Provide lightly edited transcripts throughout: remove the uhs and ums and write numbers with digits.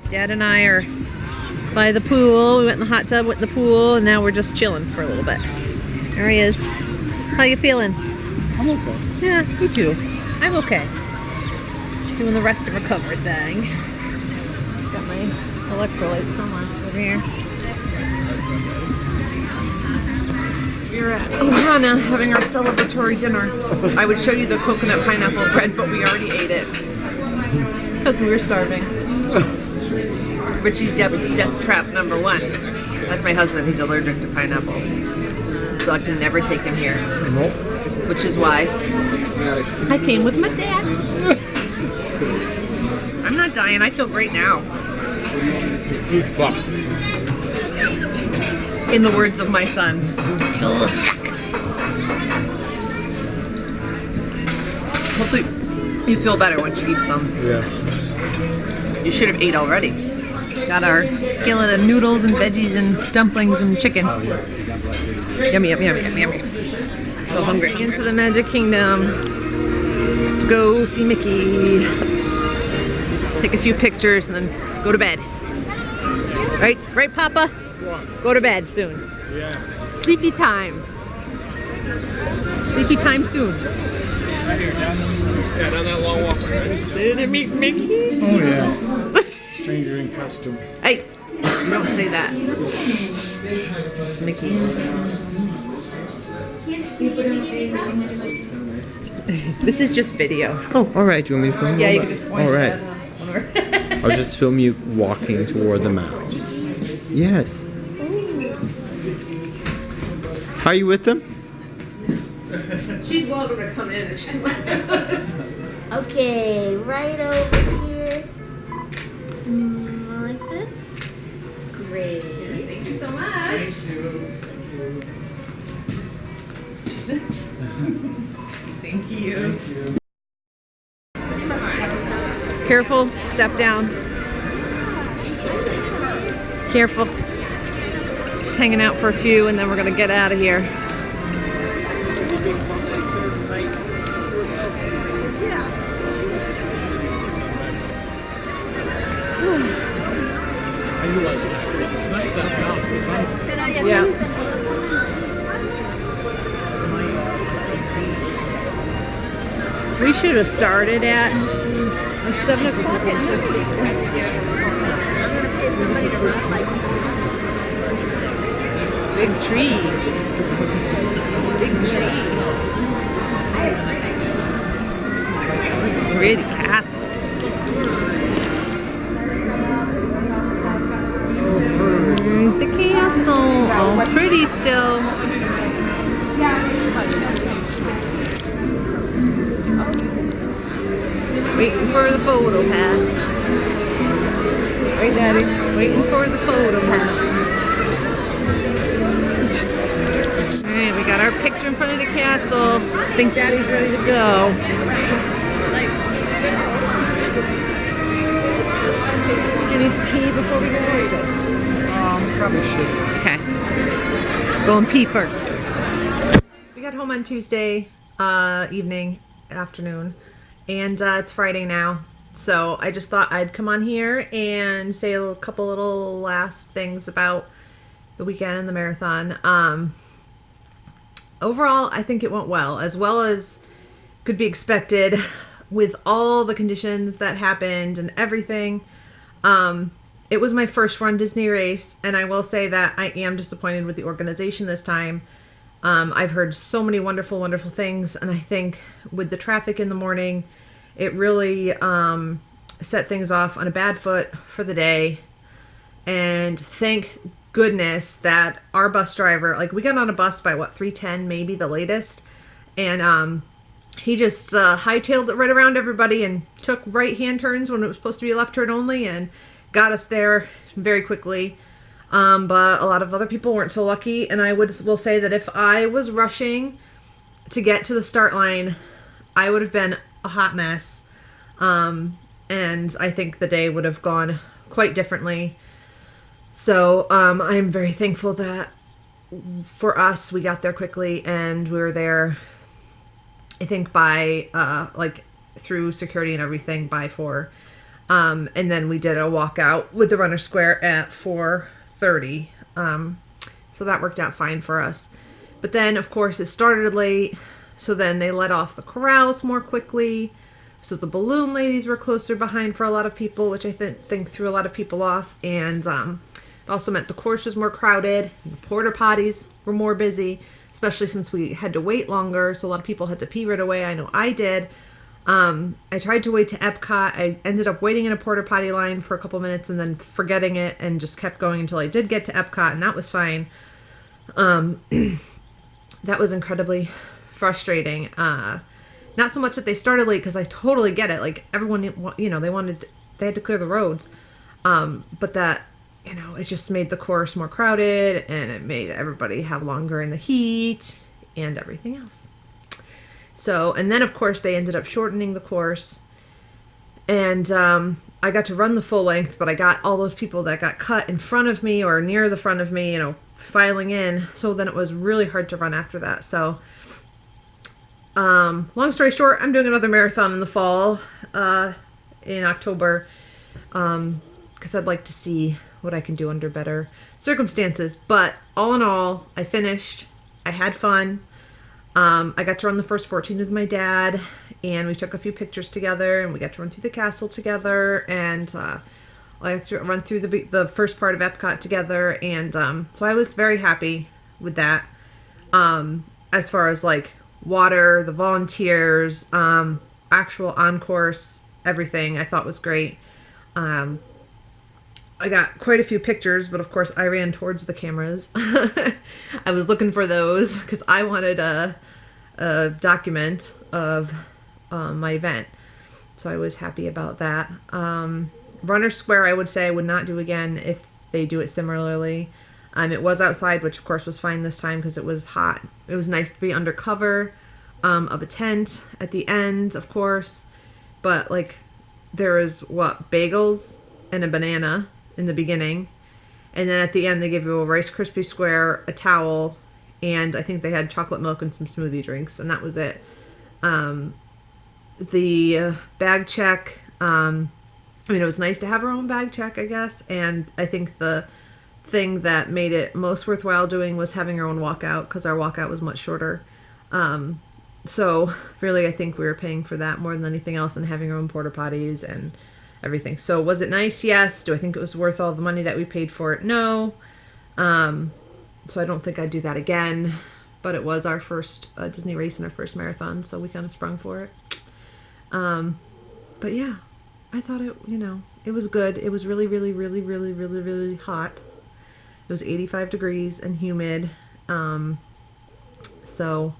Dad and I are by the pool. We went in the hot tub, went in the pool, and now we're just chilling for a little bit. There he is. How you feeling? I'm okay. Yeah, me too. I'm okay. Doing the rest and recover thing. Got my electrolytes somewhere over here. We're at Ohana having our celebratory dinner. I would show you the coconut pineapple bread, but we already ate it. Because we were starving. Richie's death trap number 1. That's my husband. He's allergic to pineapple. So I can never take him here. Nope. Which is why I came with my dad. I'm not dying. I feel great now. In the words of my son. Hopefully you feel better once you eat some. Yeah. You should have ate already. Got our skillet of noodles and veggies and dumplings and chicken. Yummy, yummy, yummy, yummy, yummy. So hungry. Into the Magic Kingdom to go see Mickey. Take a few pictures and then go to bed. Right, Papa? Go to bed soon. Yes. Sleepy time. Sleepy time soon. Right here, down that long walk. Say to meet Mickey. Oh yeah. Stranger in costume. Hey, don't say that. It's Mickey. This is just video. Oh, all right. Do you want me to film? Yeah, you can just point. All right. At I'll just film you walking toward the mouse. Yes. Are you with them? She's welcome to come in if she wants. Okay, right over here. Like this. Great. Thank you so much. Thank you. Careful, step down. Careful. Just hanging out for a few and then we're gonna get out of here. Yeah. We should have started at 7 o'clock. Big tree. Big tree. Pretty castle. There's the castle. Oh, pretty still. Waiting for the photo pass. Right, Daddy? Waiting for the photo pass. Alright, we got our picture in front of the castle. I think Daddy's ready to go. Do you need to pee before we go? Or you good? Probably should. Okay. Go and pee first. We got home on Tuesday afternoon, and it's Friday now. So I just thought I'd come on here and say a couple little last things about the weekend and the marathon. Overall, I think it went well as could be expected with all the conditions that happened and everything. It was my first run Disney race, and I will say that I am disappointed with the organization this time. I've heard so many wonderful, wonderful things, and I think with the traffic in the morning, it really set things off on a bad foot for the day. And thank goodness that our bus driver, like we got on a bus by 3:10 maybe the latest, and he just hightailed it right around everybody and took right-hand turns when it was supposed to be a left turn only, and got us there very quickly. But a lot of other people weren't so lucky, and I will say that if I was rushing to get to the start line, I would have been a hot mess. And I think the day would have gone quite differently. So I'm very thankful that for us, we got there quickly, and we were there, I think by, through security and everything by 4. And then we did a walkout with the runner square at 4:30. So that worked out fine for us. But then, of course, it started late. So then they let off the corrals more quickly. So the balloon ladies were closer behind for a lot of people, which I think threw a lot of people off. And it also meant the course was more crowded. The porta potties were more busy, especially since we had to wait longer. So a lot of people had to pee right away. I know I did. I tried to wait to Epcot. I ended up waiting in a porta potty line for a couple minutes and then forgetting it and just kept going until I did get to Epcot, and that was fine. That was incredibly frustrating. Not so much that they started late, because I totally get it. Like, everyone, they had to clear the roads. But that, it just made the course more crowded, and it made everybody have longer in the heat and everything else. So, and then of course they ended up shortening the course, and I got to run the full length, but I got all those people that got cut in front of me or near the front of me, filing in. So then it was really hard to run after that. So, long story short, I'm doing another marathon in the fall, in October, because I'd like to see what I can do under better circumstances. But all in all, I finished. I had fun. I got to run the first 14 with my dad, and we took a few pictures together, and we got to run through the castle together, and I got to run through the first part of Epcot together, and so I was very happy with that. As far as like water, the volunteers, actual on-course, everything I thought was great. I got quite a few pictures, but of course I ran towards the cameras. I was looking for those because I wanted a document of my event. So I was happy about that. Runner Square, I would say I would not do again if they do it similarly. It was outside, which of course was fine this time because it was hot. It was nice to be under cover of a tent at the end, of course. But like, there was bagels and a banana in the beginning, and then at the end they give you a Rice Krispie square, a towel, and I think they had chocolate milk and some smoothie drinks, and that was it. The bag check, it was nice to have our own bag check, I guess, and I think the thing that made it most worthwhile doing was having our own walkout, because our walkout was much shorter. So really, I think we were paying for that more than anything else, and having our own porta potties and everything. So was it nice? Yes. Do I think it was worth all the money that we paid for it? No. So I don't think I'd do that again, but it was our first Disney race and our first marathon, so we kind of sprung for it. But yeah, I thought it was good. It was really, really, really, really, really, really hot. It was 85 degrees and humid. So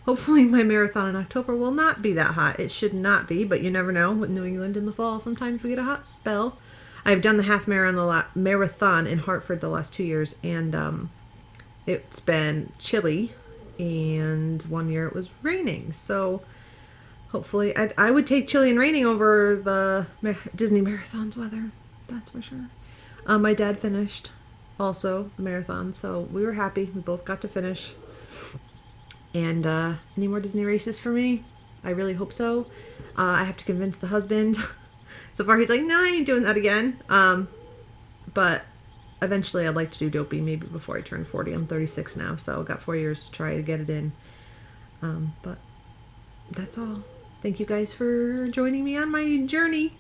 hopefully my marathon in October will not be that hot. It should not be, but you never know. With New England in the fall, sometimes we get a hot spell. I've done the half marathon in Hartford the last 2 years, and it's been chilly, and one year it was raining. So hopefully, I would take chilly and raining over the Disney Marathon's weather. That's for sure. My dad finished also the marathon, so we were happy. We both got to finish. And any more Disney races for me? I really hope so. I have to convince the husband. So far he's like, no, I ain't doing that again. But eventually I'd like to do Dopey maybe before I turn 40. I'm 36 now, so I've got 4 years to try to get it in. But that's all. Thank you guys for joining me on my journey.